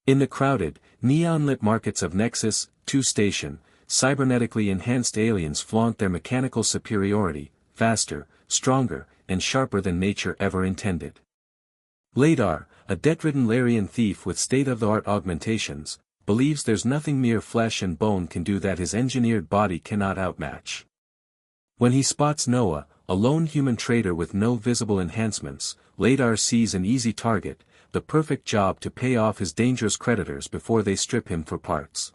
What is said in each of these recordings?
In the crowded, neon-lit markets of Nexus 2 Station, cybernetically enhanced aliens flaunt their mechanical superiority, faster, stronger, and sharper than nature ever intended. Ladar, a debt-ridden Larian thief with state-of-the-art augmentations, believes there's nothing mere flesh and bone can do that his engineered body cannot outmatch. When he spots Noah, a lone human trader with no visible enhancements, Ladar sees an easy target, the perfect job to pay off his dangerous creditors before they strip him for parts.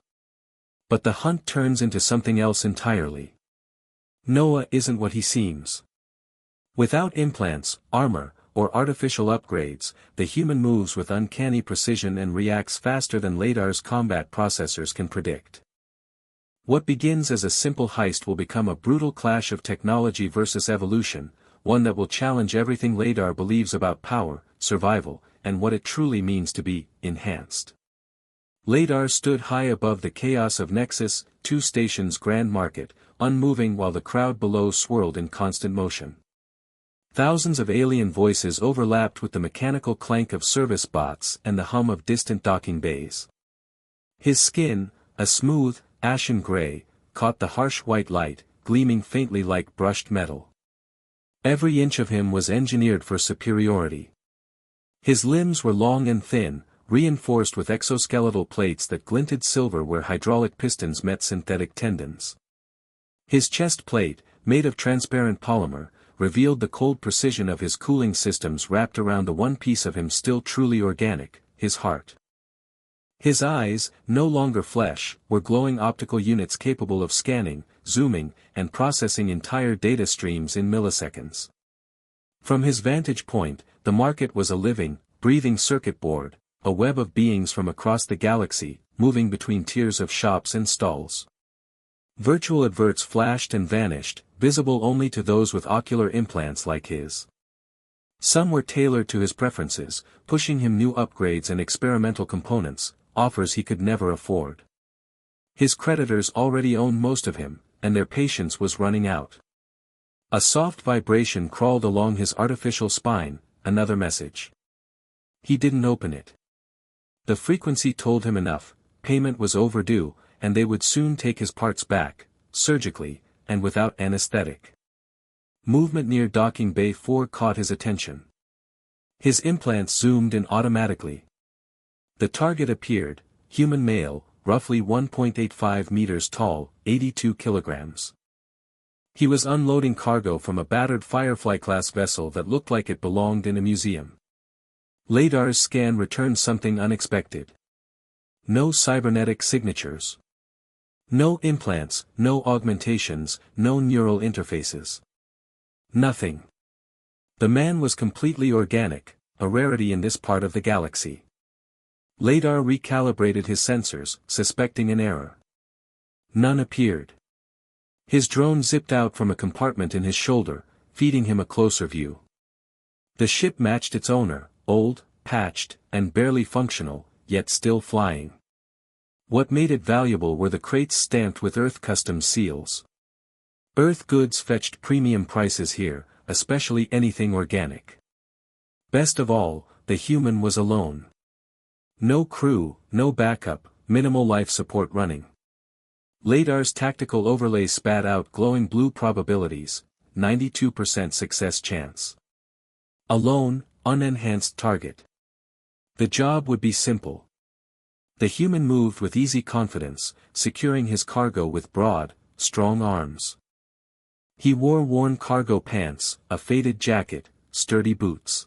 But the hunt turns into something else entirely. Noah isn't what he seems. Without implants, armor, or artificial upgrades, the human moves with uncanny precision and reacts faster than Ladar's combat processors can predict. What begins as a simple heist will become a brutal clash of technology versus evolution, one that will challenge everything Ladar believes about power, survival, and what it truly means to be enhanced. Ladar stood high above the chaos of Nexus 2 Station's grand market, unmoving while the crowd below swirled in constant motion. Thousands of alien voices overlapped with the mechanical clank of service bots and the hum of distant docking bays. His skin, a smooth, ashen gray, caught the harsh white light, gleaming faintly like brushed metal. Every inch of him was engineered for superiority. His limbs were long and thin, reinforced with exoskeletal plates that glinted silver where hydraulic pistons met synthetic tendons. His chest plate, made of transparent polymer, revealed the cold precision of his cooling systems wrapped around the one piece of him still truly organic, his heart. His eyes, no longer flesh, were glowing optical units capable of scanning, zooming, and processing entire data streams in milliseconds. From his vantage point, the market was a living, breathing circuit board, a web of beings from across the galaxy, moving between tiers of shops and stalls. Virtual adverts flashed and vanished, visible only to those with ocular implants like his. Some were tailored to his preferences, pushing him new upgrades and experimental components, offers he could never afford. His creditors already owned most of him, and their patience was running out. A soft vibration crawled along his artificial spine, another message. He didn't open it. The frequency told him enough, payment was overdue, and they would soon take his parts back, surgically, and without anesthetic. Movement near docking bay 4 caught his attention. His implants zoomed in automatically. The target appeared, human male, roughly 1.85 meters tall, 82 kilograms. He was unloading cargo from a battered Firefly-class vessel that looked like it belonged in a museum. Ladar's scan returned something unexpected. No cybernetic signatures. No implants, no augmentations, no neural interfaces. Nothing. The man was completely organic, a rarity in this part of the galaxy. Ladar recalibrated his sensors, suspecting an error. None appeared. His drone zipped out from a compartment in his shoulder, feeding him a closer view. The ship matched its owner, old, patched, and barely functional, yet still flying. What made it valuable were the crates stamped with Earth Customs seals. Earth goods fetched premium prices here, especially anything organic. Best of all, the human was alone. No crew, no backup, minimal life support running. Ladar's tactical overlay spat out glowing blue probabilities, 92% success chance. Alone, unenhanced target. The job would be simple. The human moved with easy confidence, securing his cargo with broad, strong arms. He wore worn cargo pants, a faded jacket, sturdy boots.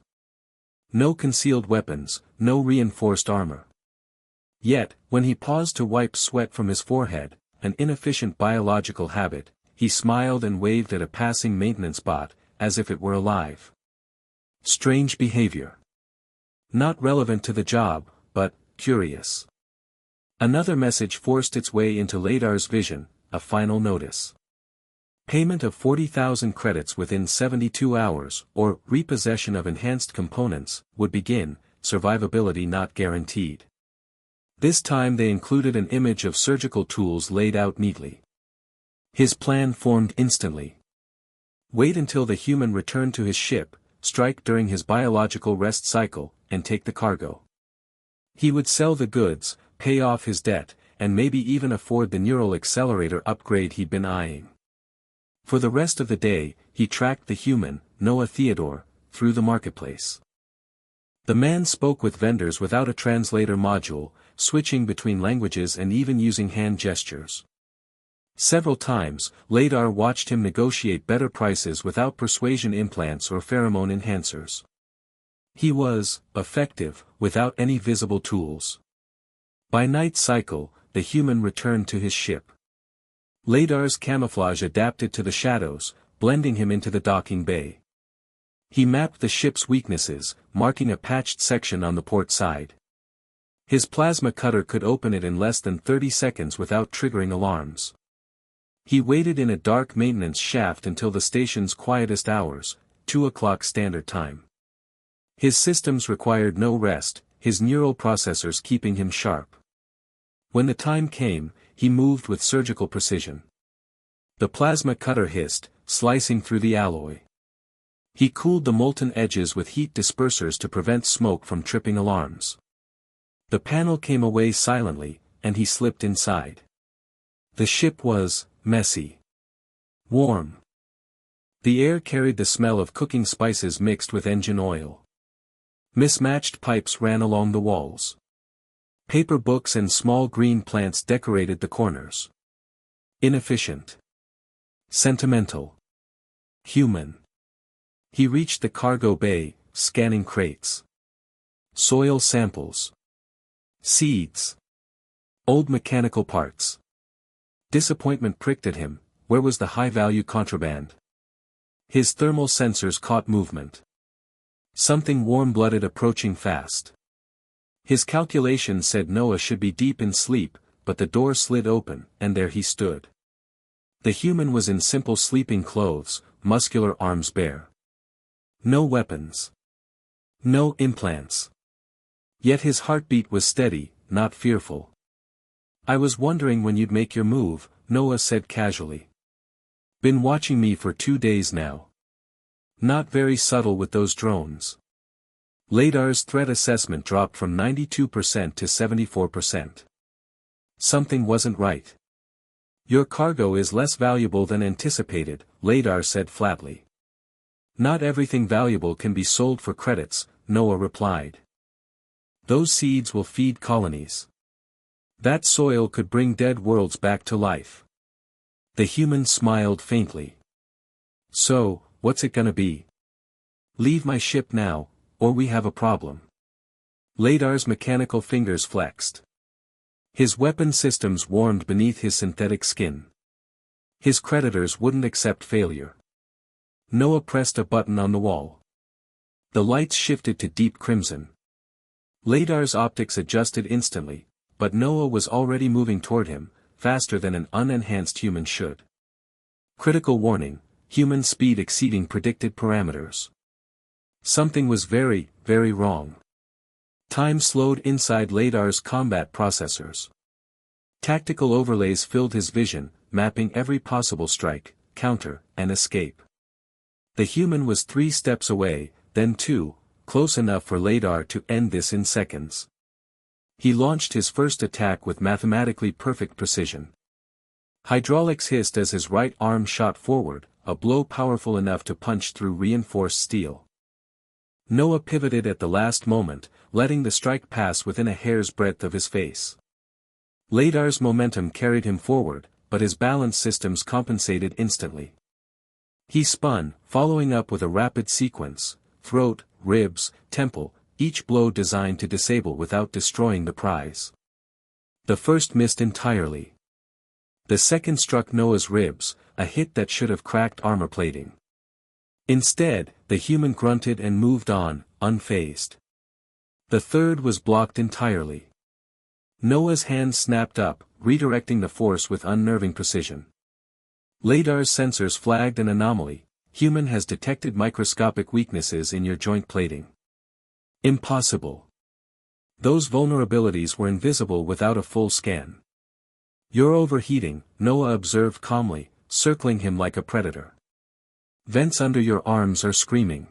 No concealed weapons, no reinforced armor. Yet, when he paused to wipe sweat from his forehead, an inefficient biological habit, he smiled and waved at a passing maintenance bot, as if it were alive. Strange behavior. Not relevant to the job, but curious. Another message forced its way into Ladar's vision, a final notice. Payment of 40,000 credits within 72 hours, or repossession of enhanced components, would begin, survivability not guaranteed. This time they included an image of surgical tools laid out neatly. His plan formed instantly. Wait until the human returned to his ship, strike during his biological rest cycle, and take the cargo. He would sell the goods, pay off his debt, and maybe even afford the neural accelerator upgrade he'd been eyeing. For the rest of the day, he tracked the human, Noah Theodore, through the marketplace. The man spoke with vendors without a translator module, switching between languages and even using hand gestures. Several times, Ladar watched him negotiate better prices without persuasion implants or pheromone enhancers. He was effective, without any visible tools. By night cycle, the human returned to his ship. Ladar's camouflage adapted to the shadows, blending him into the docking bay. He mapped the ship's weaknesses, marking a patched section on the port side. His plasma cutter could open it in less than 30 seconds without triggering alarms. He waited in a dark maintenance shaft until the station's quietest hours, 2 o'clock standard time. His systems required no rest, his neural processors keeping him sharp. When the time came, he moved with surgical precision. The plasma cutter hissed, slicing through the alloy. He cooled the molten edges with heat dispersers to prevent smoke from tripping alarms. The panel came away silently, and he slipped inside. The ship was messy. Warm. The air carried the smell of cooking spices mixed with engine oil. Mismatched pipes ran along the walls. Paper books and small green plants decorated the corners. Inefficient. Sentimental. Human. He reached the cargo bay, scanning crates. Soil samples. Seeds. Old mechanical parts. Disappointment pricked at him. Where was the high-value contraband? His thermal sensors caught movement. Something warm-blooded approaching fast. His calculations said Noah should be deep in sleep, but the door slid open, and there he stood. The human was in simple sleeping clothes, muscular arms bare. No weapons. No implants. Yet his heartbeat was steady, not fearful. "I was wondering when you'd make your move," Noah said casually. "Been watching me for 2 days now. Not very subtle with those drones." Ladar's threat assessment dropped from 92% to 74%. Something wasn't right. "Your cargo is less valuable than anticipated," Ladar said flatly. "Not everything valuable can be sold for credits," Noah replied. "Those seeds will feed colonies. That soil could bring dead worlds back to life." The human smiled faintly. "So, what's it gonna be? Leave my ship now, or we have a problem." Ladar's mechanical fingers flexed. His weapon systems warmed beneath his synthetic skin. His creditors wouldn't accept failure. Noah pressed a button on the wall. The lights shifted to deep crimson. Ladar's optics adjusted instantly, but Noah was already moving toward him, faster than an unenhanced human should. Critical warning, human speed exceeding predicted parameters. Something was very, very wrong. Time slowed inside Ladar's combat processors. Tactical overlays filled his vision, mapping every possible strike, counter, and escape. The human was 3 steps away, then 2, close enough for Ladar to end this in seconds. He launched his first attack with mathematically perfect precision. Hydraulics hissed as his right arm shot forward, a blow powerful enough to punch through reinforced steel. Noah pivoted at the last moment, letting the strike pass within a hair's breadth of his face. Ladar's momentum carried him forward, but his balance systems compensated instantly. He spun, following up with a rapid sequence: throat, ribs, temple, each blow designed to disable without destroying the prize. The first missed entirely. The second struck Noah's ribs, a hit that should have cracked armor plating. Instead, the human grunted and moved on, unfazed. The third was blocked entirely. Noah's hand snapped up, redirecting the force with unnerving precision. Ladar's sensors flagged an anomaly: human has detected microscopic weaknesses in your joint plating. Impossible. Those vulnerabilities were invisible without a full scan. You're overheating, Noah observed calmly, circling him like a predator. Vents under your arms are screaming.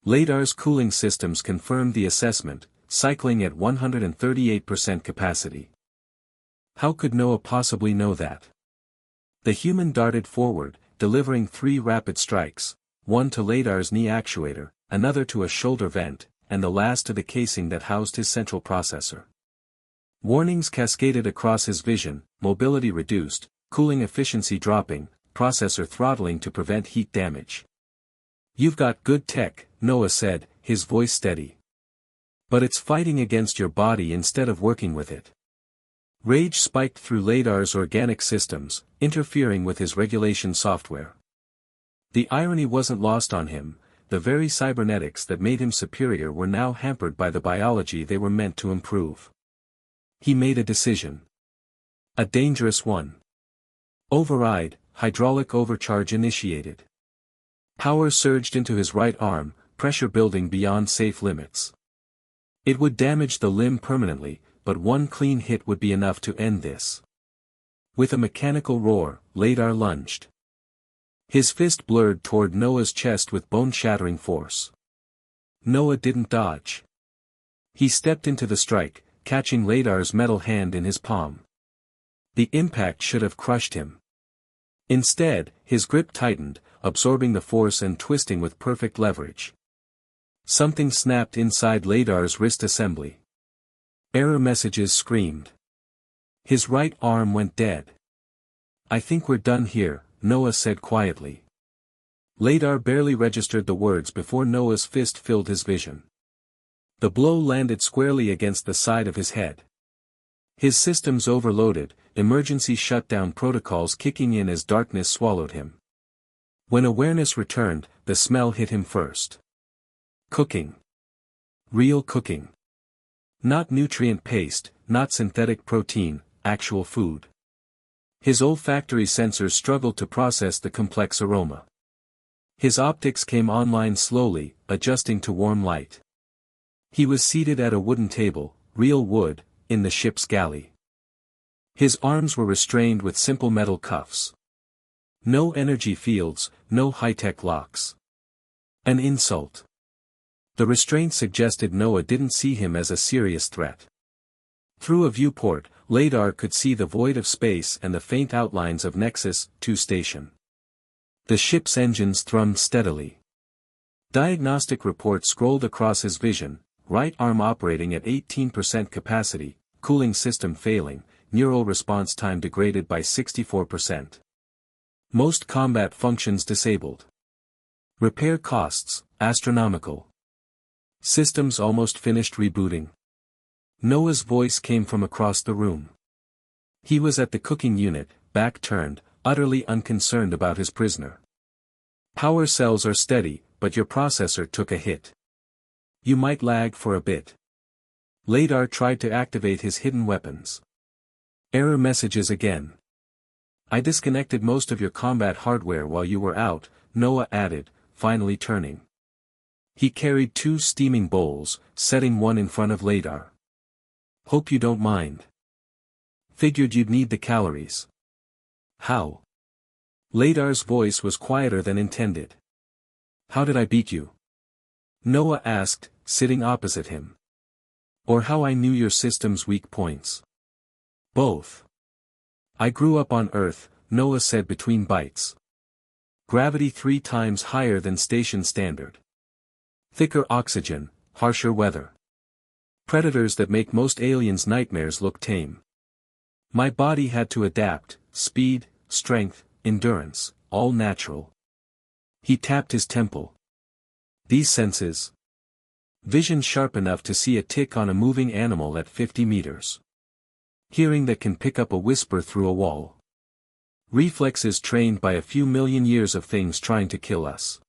Ladar's cooling systems confirmed the assessment: cycling at 138% capacity. How could Noah possibly know that? The human darted forward, delivering 3 rapid strikes, one to Ladar's knee actuator, another to a shoulder vent, and the last to the casing that housed his central processor. Warnings cascaded across his vision: mobility reduced, cooling efficiency dropping, processor throttling to prevent heat damage. "You've got good tech," Noah said, his voice steady. "But it's fighting against your body instead of working with it." Rage spiked through Ladar's organic systems, interfering with his regulation software. The irony wasn't lost on him: the very cybernetics that made him superior were now hampered by the biology they were meant to improve. He made a decision. A dangerous one. Override, hydraulic overcharge initiated. Power surged into his right arm, pressure building beyond safe limits. It would damage the limb permanently, but one clean hit would be enough to end this. With a mechanical roar, Ladar lunged. His fist blurred toward Noah's chest with bone-shattering force. Noah didn't dodge. He stepped into the strike, catching Ladar's metal hand in his palm. The impact should have crushed him. Instead, his grip tightened, absorbing the force and twisting with perfect leverage. Something snapped inside Ladar's wrist assembly. Error messages screamed. His right arm went dead. "I think we're done here," Noah said quietly. Ladar barely registered the words before Noah's fist filled his vision. The blow landed squarely against the side of his head. His systems overloaded, emergency shutdown protocols kicking in as darkness swallowed him. When awareness returned, the smell hit him first. Cooking. Real cooking. Not nutrient paste, not synthetic protein, actual food. His olfactory sensors struggled to process the complex aroma. His optics came online slowly, adjusting to warm light. He was seated at a wooden table, real wood, in the ship's galley. His arms were restrained with simple metal cuffs. No energy fields, no high-tech locks. An insult. The restraint suggested Noah didn't see him as a serious threat. Through a viewport, Ladar could see the void of space and the faint outlines of Nexus 2 station. The ship's engines thrummed steadily. Diagnostic reports scrolled across his vision: right arm operating at 18% capacity, cooling system failing, neural response time degraded by 64%. Most combat functions disabled. Repair costs, astronomical. Systems almost finished rebooting. Noah's voice came from across the room. He was at the cooking unit, back turned, utterly unconcerned about his prisoner. "Power cells are steady, but your processor took a hit. You might lag for a bit." Ladar tried to activate his hidden weapons. Error messages again. "I disconnected most of your combat hardware while you were out," Noah added, finally turning. He carried 2 steaming bowls, setting one in front of Ladar. "Hope you don't mind. Figured you'd need the calories." "How?" Ladar's voice was quieter than intended. "How did I beat you?" Noah asked, sitting opposite him. "Or how I knew your system's weak points?" "Both. I grew up on Earth," Noah said between bites. "Gravity 3 times higher than station standard. Thicker oxygen, harsher weather. Predators that make most aliens' nightmares look tame. My body had to adapt: speed, strength, endurance, all natural." He tapped his temple. "These senses. Vision sharp enough to see a tick on a moving animal at 50 meters. Hearing that can pick up a whisper through a wall. Reflexes trained by a few million years of things trying to kill us."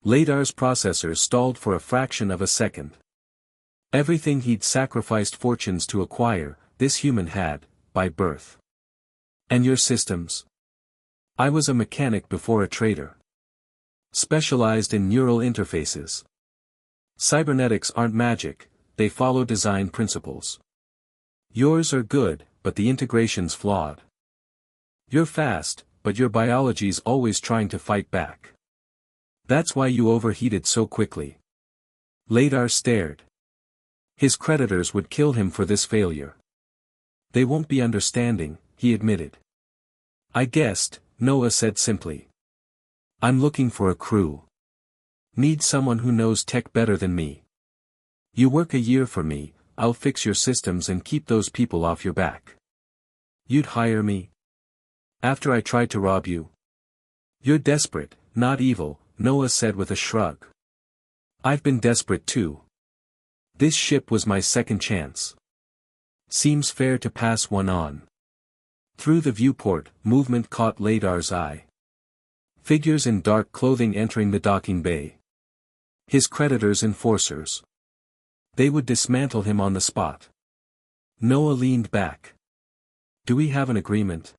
Ladar's processors stalled for a fraction of a second. Everything he'd sacrificed fortunes to acquire, this human had, by birth. "And your systems?" "I was a mechanic before a trader. Specialized in neural interfaces. Cybernetics aren't magic, they follow design principles. Yours are good, but the integration's flawed. You're fast, but your biology's always trying to fight back. That's why you overheated so quickly." Ladar stared. His creditors would kill him for this failure. They won't be understanding, he admitted. I guessed, Noah said simply. I'm looking for a crew. Need someone who knows tech better than me. You work a year for me, I'll fix your systems and keep those people off your back. You'd hire me? After I tried to rob you? You're desperate, not evil, Noah said with a shrug. I've been desperate too. This ship was my second chance. Seems fair to pass one on. Through the viewport, movement caught Ladar's eye. Figures in dark clothing entering the docking bay. His creditors' enforcers. They would dismantle him on the spot. Noah leaned back. Do we have an agreement?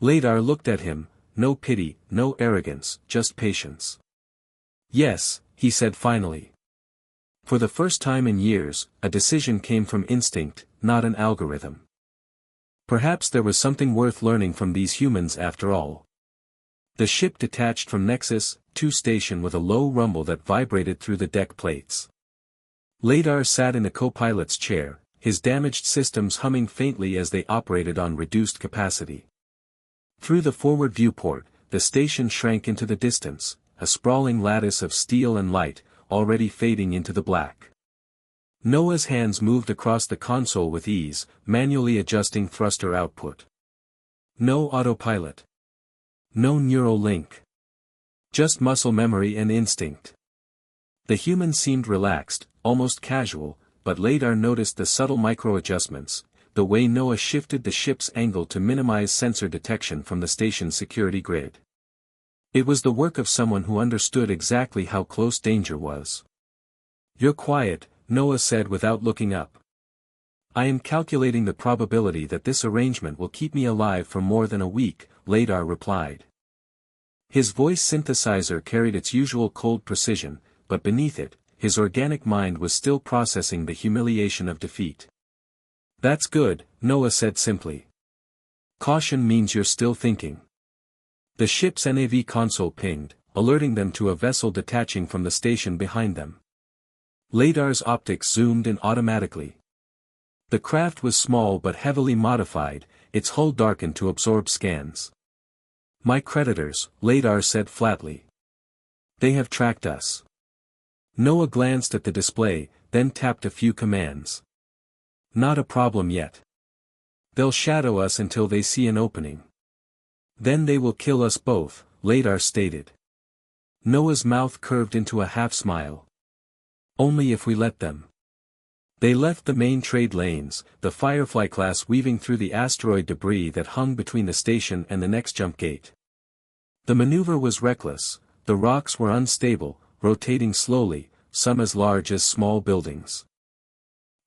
Ladar looked at him, no pity, no arrogance, just patience. Yes, he said finally. For the first time in years, a decision came from instinct, not an algorithm. Perhaps there was something worth learning from these humans after all. The ship detached from Nexus 2 station with a low rumble that vibrated through the deck plates. Ladar sat in the co-pilot's chair, his damaged systems humming faintly as they operated on reduced capacity. Through the forward viewport, the station shrank into the distance, a sprawling lattice of steel and light, already fading into the black. Noah's hands moved across the console with ease, manually adjusting thruster output. No autopilot. No neural link. Just muscle memory and instinct. The human seemed relaxed, almost casual, but Ladar noticed the subtle micro-adjustments, the way Noah shifted the ship's angle to minimize sensor detection from the station's security grid. It was the work of someone who understood exactly how close danger was. You're quiet, Noah said without looking up. I am calculating the probability that this arrangement will keep me alive for more than a week, Ladar replied. His voice synthesizer carried its usual cold precision, but beneath it, his organic mind was still processing the humiliation of defeat. That's good, Noah said simply. Caution means you're still thinking. The ship's NAV console pinged, alerting them to a vessel detaching from the station behind them. Ladar's optics zoomed in automatically. The craft was small but heavily modified, its hull darkened to absorb scans. My creditors, Ladar said flatly. They have tracked us. Noah glanced at the display, then tapped a few commands. Not a problem yet. They'll shadow us until they see an opening. Then they will kill us both, Ladar stated. Noah's mouth curved into a half-smile. Only if we let them. They left the main trade lanes, the Firefly class weaving through the asteroid debris that hung between the station and the next jump gate. The maneuver was reckless, the rocks were unstable, rotating slowly, some as large as small buildings.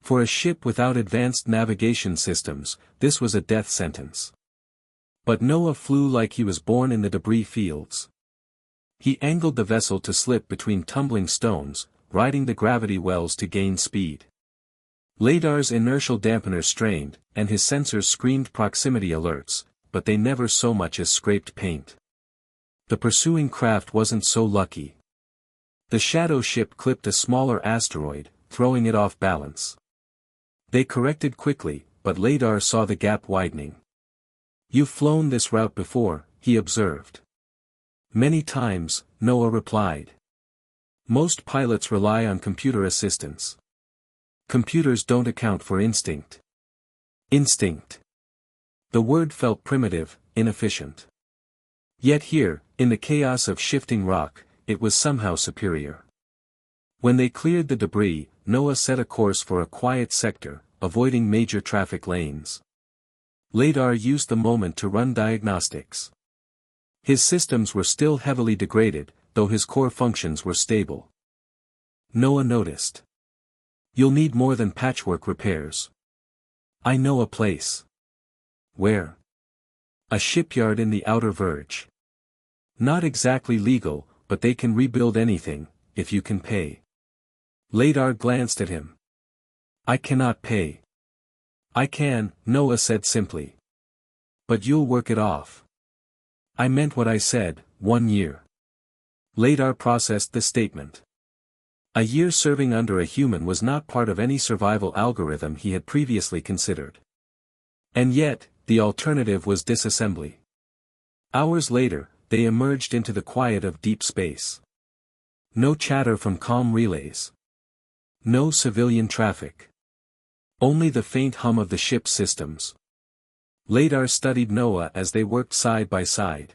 For a ship without advanced navigation systems, this was a death sentence. But Noah flew like he was born in the debris fields. He angled the vessel to slip between tumbling stones, riding the gravity wells to gain speed. Ladar's inertial dampener strained, and his sensors screamed proximity alerts, but they never so much as scraped paint. The pursuing craft wasn't so lucky. The shadow ship clipped a smaller asteroid, throwing it off balance. They corrected quickly, but Ladar saw the gap widening. You've flown this route before, he observed. Many times, Noah replied. Most pilots rely on computer assistance. Computers don't account for instinct. Instinct. The word felt primitive, inefficient. Yet here, in the chaos of shifting rock, it was somehow superior. When they cleared the debris, Noah set a course for a quiet sector, avoiding major traffic lanes. Ladar used the moment to run diagnostics. His systems were still heavily degraded, though his core functions were stable. Noah noticed. You'll need more than patchwork repairs. I know a place. Where? A shipyard in the outer verge. Not exactly legal, but they can rebuild anything, if you can pay. Ladar glanced at him. I cannot pay. I can, Noah said simply. But you'll work it off. I meant what I said, 1 year. Ladar processed the statement. A year serving under a human was not part of any survival algorithm he had previously considered. And yet, the alternative was disassembly. Hours later, they emerged into the quiet of deep space. No chatter from comm relays. No civilian traffic. Only the faint hum of the ship's systems. Ladar studied Noah as they worked side by side.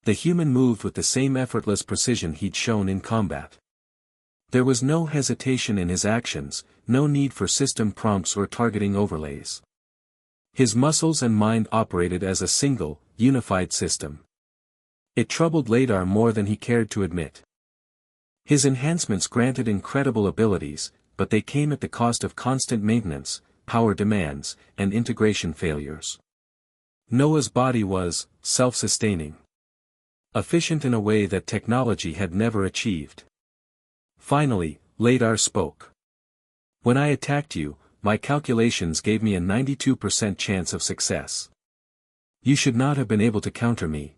The human moved with the same effortless precision he'd shown in combat. There was no hesitation in his actions, no need for system prompts or targeting overlays. His muscles and mind operated as a single, unified system. It troubled Ladar more than he cared to admit. His enhancements granted incredible abilities, but they came at the cost of constant maintenance, power demands, and integration failures. Noah's body was self-sustaining. Efficient in a way that technology had never achieved. Finally, Ladar spoke. When I attacked you, my calculations gave me a 92% chance of success. You should not have been able to counter me.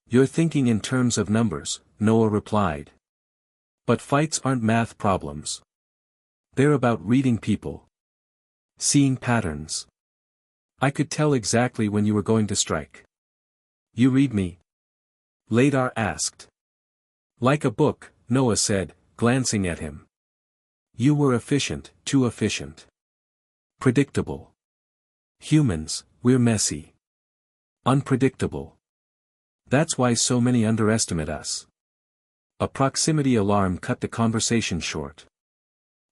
You're thinking in terms of numbers, Noah replied. But fights aren't math problems. They're about reading people. Seeing patterns. I could tell exactly when you were going to strike. You read me? Ladar asked. Like a book, Noah said, glancing at him. You were efficient, too efficient. Predictable. Humans, we're messy. Unpredictable. That's why so many underestimate us. A proximity alarm cut the conversation short.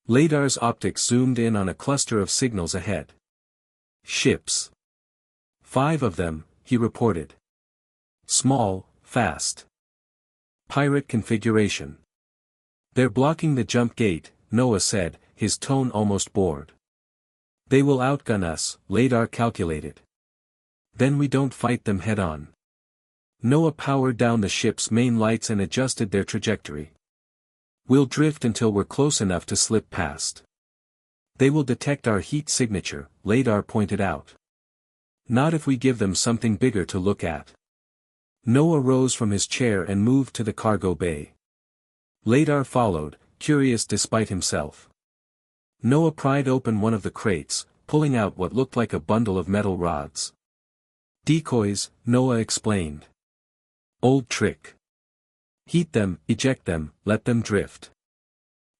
Ladar's optics zoomed in on a cluster of signals ahead. Ships. 5 of them, he reported. Small, fast. Pirate configuration. They're blocking the jump gate, Noah said, his tone almost bored. They will outgun us, Ladar calculated. Then we don't fight them head-on. Noah powered down the ship's main lights and adjusted their trajectory. We'll drift until we're close enough to slip past. They will detect our heat signature, Ladar pointed out. Not if we give them something bigger to look at. Noah rose from his chair and moved to the cargo bay. Ladar followed, curious despite himself. Noah pried open one of the crates, pulling out what looked like a bundle of metal rods. Decoys, Noah explained. Old trick. Heat them, eject them, let them drift.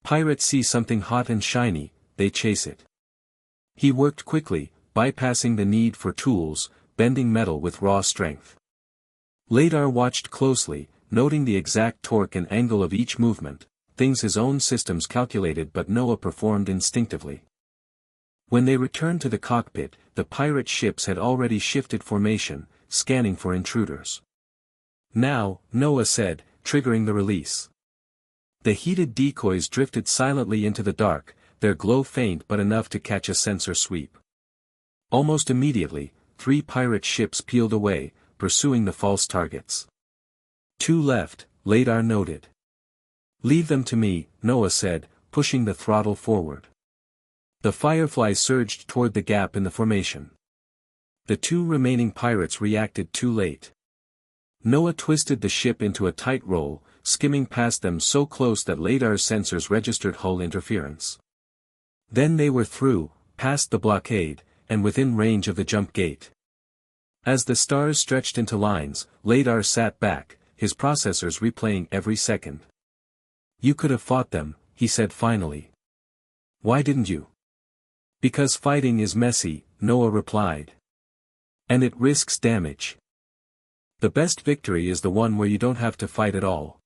Pirates see something hot and shiny, they chase it. He worked quickly, bypassing the need for tools, bending metal with raw strength. Ladar watched closely, noting the exact torque and angle of each movement, things his own systems calculated but Noah performed instinctively. When they returned to the cockpit, the pirate ships had already shifted formation, scanning for intruders. Now, Noah said, triggering the release. The heated decoys drifted silently into the dark, their glow faint but enough to catch a sensor sweep. Almost immediately, 3 pirate ships peeled away, pursuing the false targets. 2 left, Ladar noted. Leave them to me, Noah said, pushing the throttle forward. The Firefly surged toward the gap in the formation. The 2 remaining pirates reacted too late. Noah twisted the ship into a tight roll, skimming past them so close that Ladar's sensors registered hull interference. Then they were through, past the blockade, and within range of the jump gate. As the stars stretched into lines, Ladar sat back, his processors replaying every second. You could have fought them, he said finally. Why didn't you? Because fighting is messy, Noah replied. And it risks damage. The best victory is the one where you don't have to fight at all.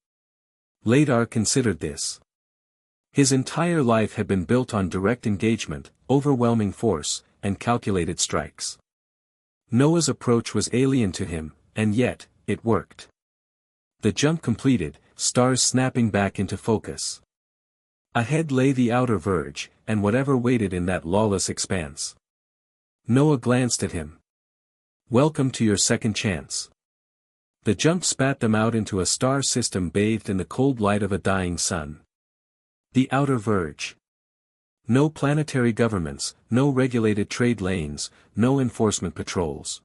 Ladar considered this. His entire life had been built on direct engagement, overwhelming force, and calculated strikes. Noah's approach was alien to him, and yet, it worked. The jump completed, stars snapping back into focus. Ahead lay the outer verge, and whatever waited in that lawless expanse. Noah glanced at him. Welcome to your second chance. The jump spat them out into a star system bathed in the cold light of a dying sun. The outer verge. No planetary governments, no regulated trade lanes, no enforcement patrols.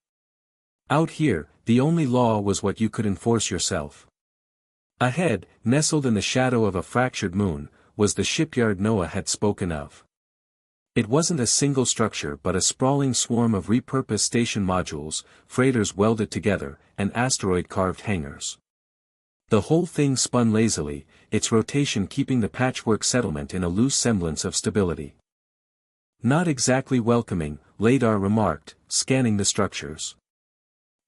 Out here, the only law was what you could enforce yourself. Ahead, nestled in the shadow of a fractured moon, was the shipyard Noah had spoken of. It wasn't a single structure but a sprawling swarm of repurposed station modules, freighters welded together, and asteroid-carved hangars. The whole thing spun lazily, its rotation keeping the patchwork settlement in a loose semblance of stability. Not exactly welcoming, Ladar remarked, scanning the structures.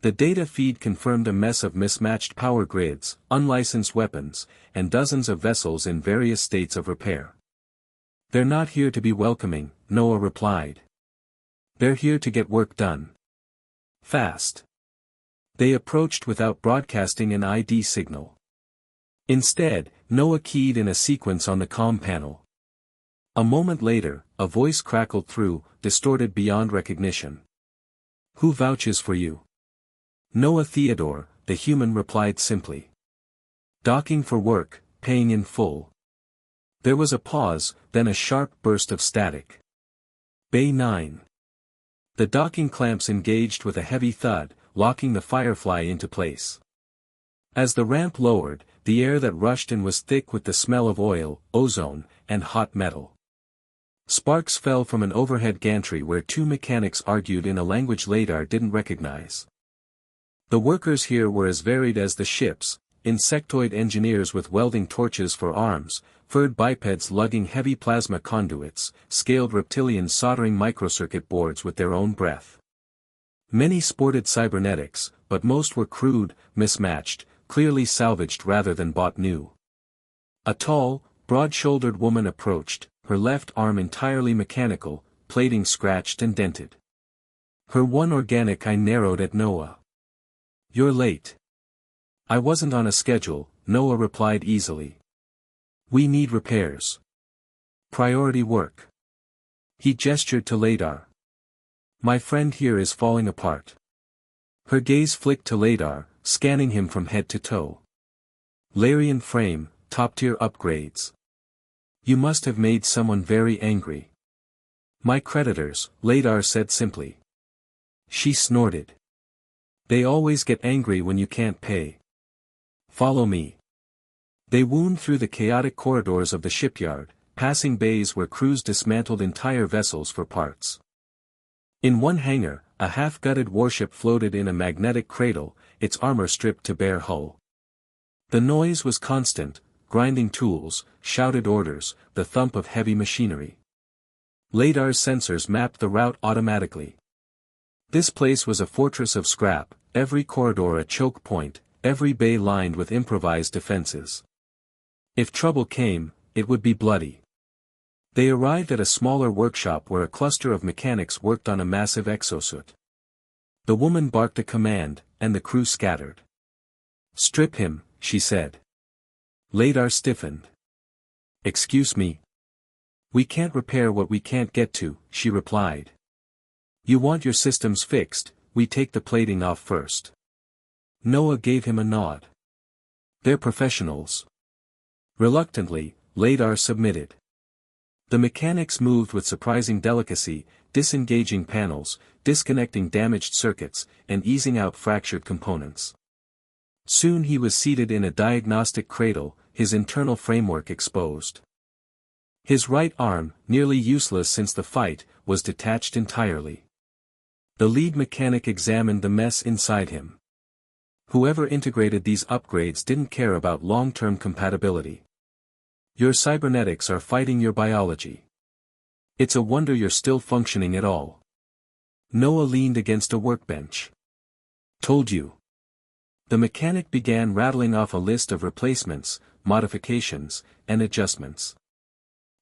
The data feed confirmed a mess of mismatched power grids, unlicensed weapons, and dozens of vessels in various states of repair. "They're not here to be welcoming," Noah replied. "They're here to get work done. Fast." They approached without broadcasting an ID signal. Instead, Noah keyed in a sequence on the comm panel. A moment later, a voice crackled through, distorted beyond recognition. "Who vouches for you?" "Noah Theodore," the human replied simply. "Docking for work, paying in full." There was a pause, then a sharp burst of static. Bay 9. The docking clamps engaged with a heavy thud, locking the Firefly into place. As the ramp lowered, the air that rushed in was thick with the smell of oil, ozone, and hot metal. Sparks fell from an overhead gantry where two mechanics argued in a language Ladar didn't recognize. The workers here were as varied as the ships, insectoid engineers with welding torches for arms, furred bipeds lugging heavy plasma conduits, scaled reptilians soldering microcircuit boards with their own breath. Many sported cybernetics, but most were crude, mismatched, clearly salvaged rather than bought new. A tall, broad-shouldered woman approached, her left arm entirely mechanical, plating scratched and dented. Her one organic eye narrowed at Noah. "You're late." "I wasn't on a schedule," Noah replied easily. "We need repairs. Priority work." He gestured to Ladar. "My friend here is falling apart." Her gaze flicked to Ladar, scanning him from head to toe. "Larian frame, top-tier upgrades. You must have made someone very angry." "My creditors," Ladar said simply. She snorted. "They always get angry when you can't pay. Follow me." They wound through the chaotic corridors of the shipyard, passing bays where crews dismantled entire vessels for parts. In one hangar, a half-gutted warship floated in a magnetic cradle, its armor stripped to bare hull. The noise was constant, grinding tools, shouted orders, the thump of heavy machinery. Ladar's sensors mapped the route automatically. This place was a fortress of scrap, every corridor a choke point, every bay lined with improvised defenses. If trouble came, it would be bloody. They arrived at a smaller workshop where a cluster of mechanics worked on a massive exosuit. The woman barked a command, and the crew scattered. "Strip him," she said. Ladar stiffened. "Excuse me. We can't repair what we can't get to," she replied. "You want your systems fixed, we take the plating off first." Noah gave him a nod. "They're professionals." Reluctantly, Ladar submitted. The mechanics moved with surprising delicacy, disengaging panels, disconnecting damaged circuits, and easing out fractured components. Soon he was seated in a diagnostic cradle, his internal framework exposed. His right arm, nearly useless since the fight, was detached entirely. The lead mechanic examined the mess inside him. Whoever integrated these upgrades didn't care about long-term compatibility. "Your cybernetics are fighting your biology. It's a wonder you're still functioning at all." Noah leaned against a workbench. "Told you." The mechanic began rattling off a list of replacements, modifications, and adjustments.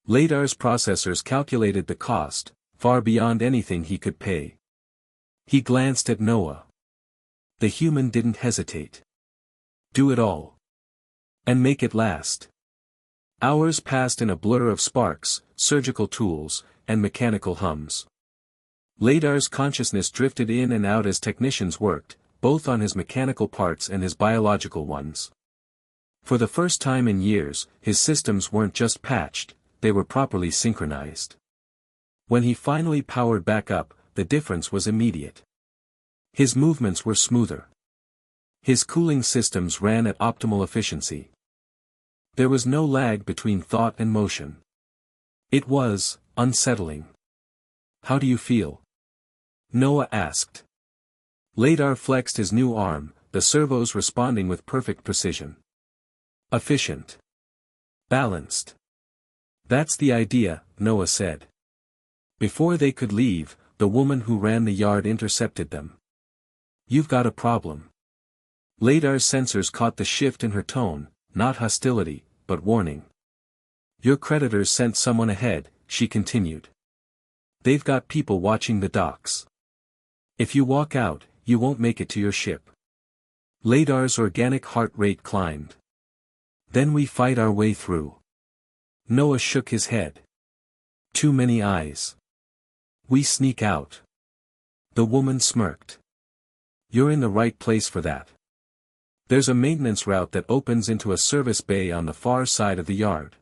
Ladar's processors calculated the cost, far beyond anything he could pay. He glanced at Noah. The human didn't hesitate. "Do it all. And make it last." Hours passed in a blur of sparks, surgical tools, and mechanical hums. Ladar's consciousness drifted in and out as technicians worked, both on his mechanical parts and his biological ones. For the first time in years, his systems weren't just patched, they were properly synchronized. When he finally powered back up, the difference was immediate. His movements were smoother. His cooling systems ran at optimal efficiency. There was no lag between thought and motion. It was unsettling. "How do you feel?" Noah asked. Ladar flexed his new arm, the servos responding with perfect precision. "Efficient. Balanced." "That's the idea," Noah said. Before they could leave, the woman who ran the yard intercepted them. "You've got a problem." Ladar's sensors caught the shift in her tone, not hostility, but warning. "Your creditors sent someone ahead," she continued. "They've got people watching the docks. If you walk out, you won't make it to your ship." Ladar's organic heart rate climbed. "Then we fight our way through." Noah shook his head. "Too many eyes." "We sneak out." The woman smirked. "You're in the right place for that. There's a maintenance route that opens into a service bay on the far side of the yard.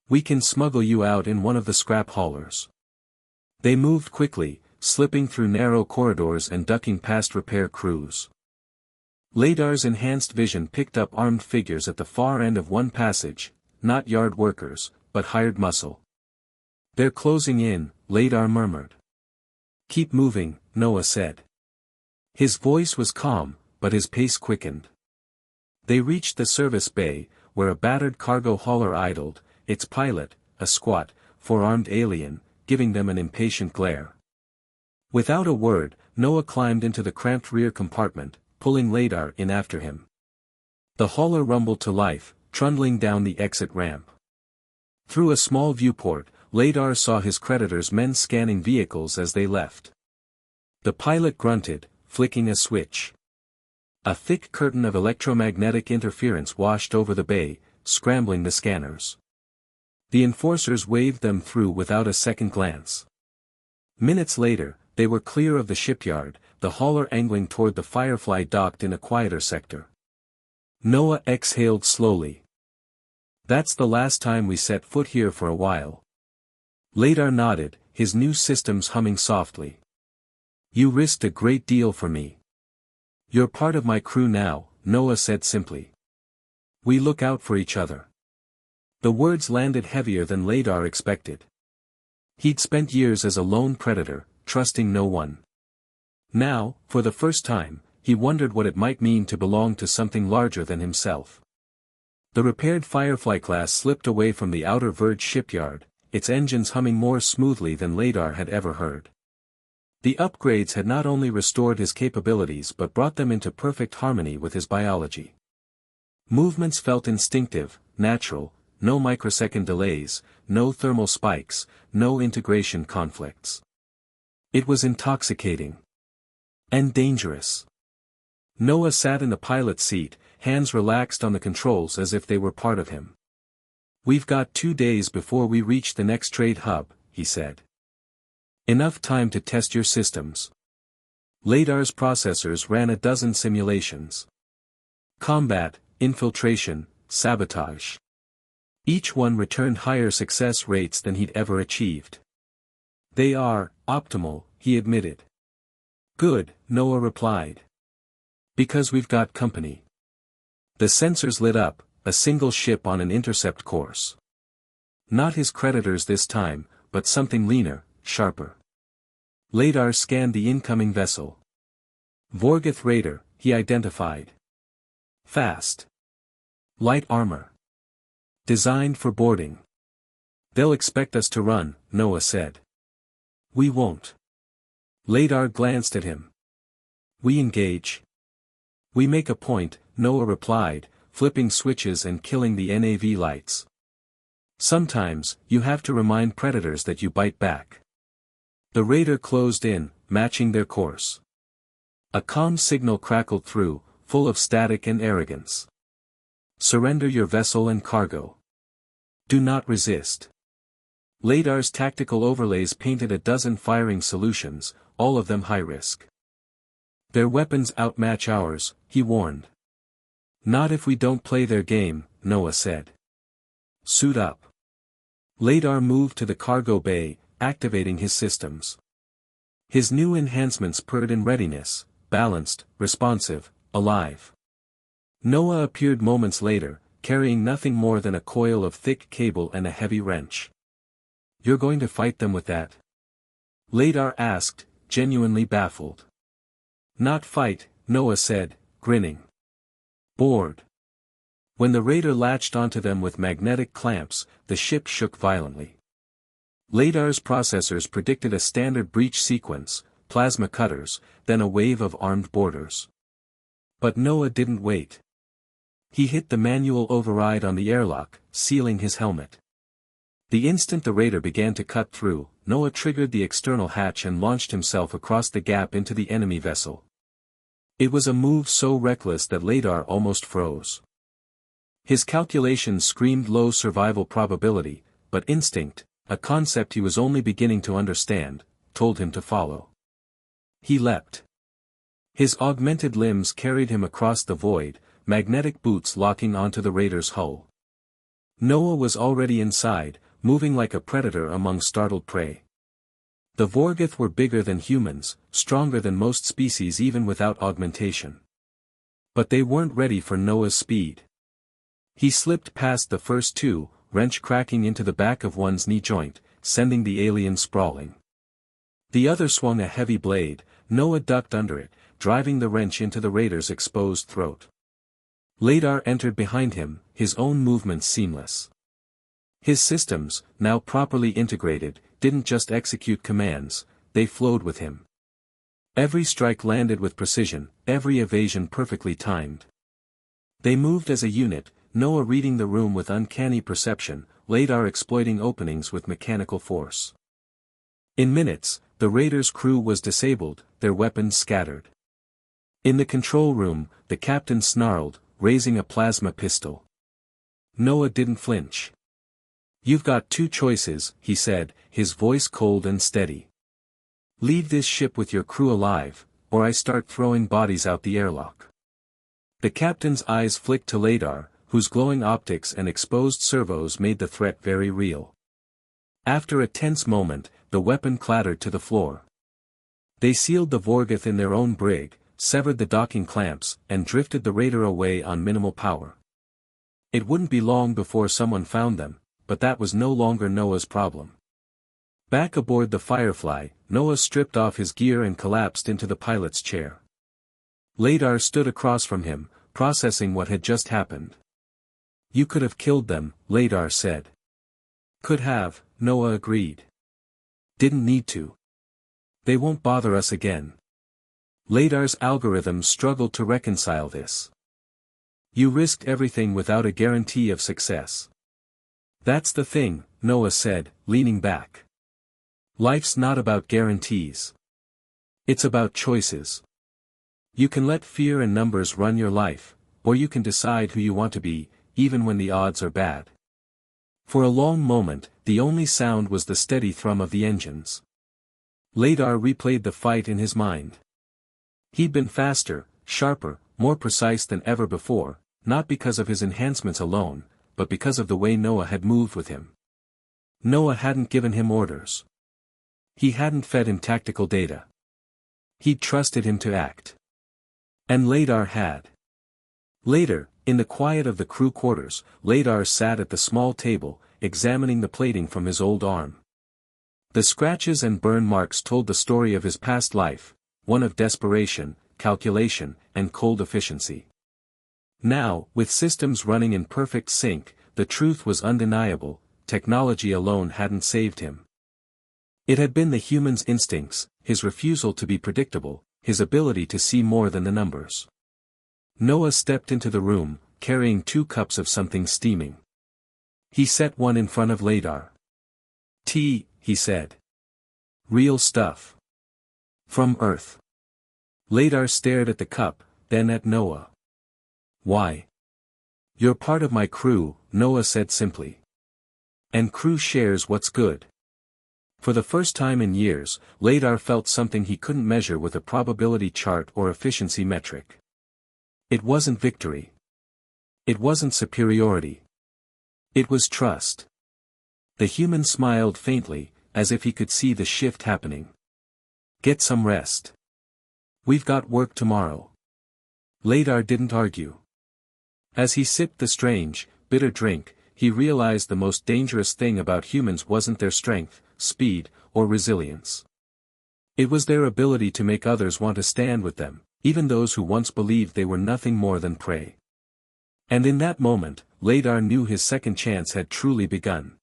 We can smuggle you out in one of the scrap haulers." They moved quickly, slipping through narrow corridors and ducking past repair crews. Ladar's enhanced vision picked up armed figures at the far end of one passage, not yard workers, but hired muscle. "They're closing in," Ladar murmured. "Keep moving," Noah said. His voice was calm, but his pace quickened. They reached the service bay, where a battered cargo hauler idled, its pilot, a squat, four-armed alien, giving them an impatient glare. Without a word, Noah climbed into the cramped rear compartment, pulling Ladar in after him. The hauler rumbled to life, trundling down the exit ramp. Through a small viewport, Ladar saw his creditors' men scanning vehicles as they left. The pilot grunted, flicking a switch. A thick curtain of electromagnetic interference washed over the bay, scrambling the scanners. The enforcers waved them through without a second glance. Minutes later, they were clear of the shipyard, the hauler angling toward the Firefly docked in a quieter sector. Noah exhaled slowly. "That's the last time we set foot here for a while." Ladar nodded, his new systems humming softly. "You risked a great deal for me." "You're part of my crew now," Noah said simply. "We look out for each other." The words landed heavier than Ladar expected. He'd spent years as a lone predator, trusting no one. Now, for the first time, he wondered what it might mean to belong to something larger than himself. The repaired Firefly class slipped away from the outer verge shipyard, its engines humming more smoothly than Ladar had ever heard. The upgrades had not only restored his capabilities but brought them into perfect harmony with his biology. Movements felt instinctive, natural, no microsecond delays, no thermal spikes, no integration conflicts. It was intoxicating. And dangerous. Noah sat in the pilot's seat, hands relaxed on the controls as if they were part of him. "We've got 2 days before we reach the next trade hub," he said. "Enough time to test your systems." Ladar's processors ran a dozen simulations. Combat, infiltration, sabotage. Each one returned higher success rates than he'd ever achieved. "They are optimal," he admitted. "Good," Noah replied. "Because we've got company." The sensors lit up, a single ship on an intercept course. Not his creditors this time, but something leaner, sharper. Ladar scanned the incoming vessel. Vorgith Raider, he identified. Fast. Light armor. Designed for boarding. "They'll expect us to run," Noah said. "We won't." Ladar glanced at him. "We engage." "We make a point," Noah replied, flipping switches and killing the NAV lights. "Sometimes, you have to remind predators that you bite back." The raider closed in, matching their course. A comm signal crackled through, full of static and arrogance. "Surrender your vessel and cargo. Do not resist." Ladar's tactical overlays painted a dozen firing solutions, all of them high risk. "Their weapons outmatch ours," he warned. "Not if we don't play their game," Noah said. "Suit up." Ladar moved to the cargo bay, activating his systems. His new enhancements purred in readiness, balanced, responsive, alive. Noah appeared moments later, carrying nothing more than a coil of thick cable and a heavy wrench. "You're going to fight them with that?" Ladar asked, genuinely baffled. "Not fight," Noah said, grinning. "Bored." When the raider latched onto them with magnetic clamps, the ship shook violently. Ladar's processors predicted a standard breach sequence, plasma cutters, then a wave of armed boarders. But Noah didn't wait. He hit the manual override on the airlock, sealing his helmet. The instant the raider began to cut through, Noah triggered the external hatch and launched himself across the gap into the enemy vessel. It was a move so reckless that Ladar almost froze. His calculations screamed low survival probability, but instinct, a concept he was only beginning to understand, told him to follow. He leapt. His augmented limbs carried him across the void, magnetic boots locking onto the raider's hull. Noah was already inside, moving like a predator among startled prey. The Vorgoth were bigger than humans, stronger than most species even without augmentation. But they weren't ready for Noah's speed. He slipped past the first two, wrench cracking into the back of one's knee joint, sending the alien sprawling. The other swung a heavy blade, Noah ducked under it, driving the wrench into the raider's exposed throat. Ladar entered behind him, his own movements seamless. His systems, now properly integrated, didn't just execute commands, they flowed with him. Every strike landed with precision, every evasion perfectly timed. They moved as a unit, Noah reading the room with uncanny perception, Ladar exploiting openings with mechanical force. In minutes, the raider's crew was disabled, their weapons scattered. In the control room, the captain snarled, raising a plasma pistol. Noah didn't flinch. "You've got two choices," he said, his voice cold and steady. "Leave this ship with your crew alive, or I start throwing bodies out the airlock." The captain's eyes flicked to Ladar, whose glowing optics and exposed servos made the threat very real. After a tense moment, the weapon clattered to the floor. They sealed the Vorgoth in their own brig, severed the docking clamps, and drifted the raider away on minimal power. It wouldn't be long before someone found them, but that was no longer Noah's problem. Back aboard the Firefly, Noah stripped off his gear and collapsed into the pilot's chair. Ladar stood across from him, processing what had just happened. "You could have killed them," Ladar said. "Could have," Noah agreed. "Didn't need to. They won't bother us again." Ladar's algorithms struggled to reconcile this. "You risked everything without a guarantee of success." "That's the thing," Noah said, leaning back. "Life's not about guarantees. It's about choices. You can let fear and numbers run your life, or you can decide who you want to be, even when the odds are bad." For a long moment, the only sound was the steady thrum of the engines. Ladar replayed the fight in his mind. He'd been faster, sharper, more precise than ever before, not because of his enhancements alone, but because of the way Noah had moved with him. Noah hadn't given him orders. He hadn't fed him tactical data. He'd trusted him to act. And Ladar had. Later, in the quiet of the crew quarters, Ladar sat at the small table, examining the plating from his old arm. The scratches and burn marks told the story of his past life, one of desperation, calculation, and cold efficiency. Now, with systems running in perfect sync, the truth was undeniable: technology alone hadn't saved him. It had been the human's instincts, his refusal to be predictable, his ability to see more than the numbers. Noah stepped into the room, carrying 2 cups of something steaming. He set one in front of Ladar. "Tea," he said. "Real stuff. From Earth." Ladar stared at the cup, then at Noah. "Why?" "You're part of my crew," Noah said simply. "And crew shares what's good." For the first time in years, Ladar felt something he couldn't measure with a probability chart or efficiency metric. It wasn't victory. It wasn't superiority. It was trust. The human smiled faintly, as if he could see the shift happening. "Get some rest. We've got work tomorrow." Ladar didn't argue. As he sipped the strange, bitter drink, he realized the most dangerous thing about humans wasn't their strength, speed, or resilience. It was their ability to make others want to stand with them, even those who once believed they were nothing more than prey. And in that moment, Ladar knew his second chance had truly begun.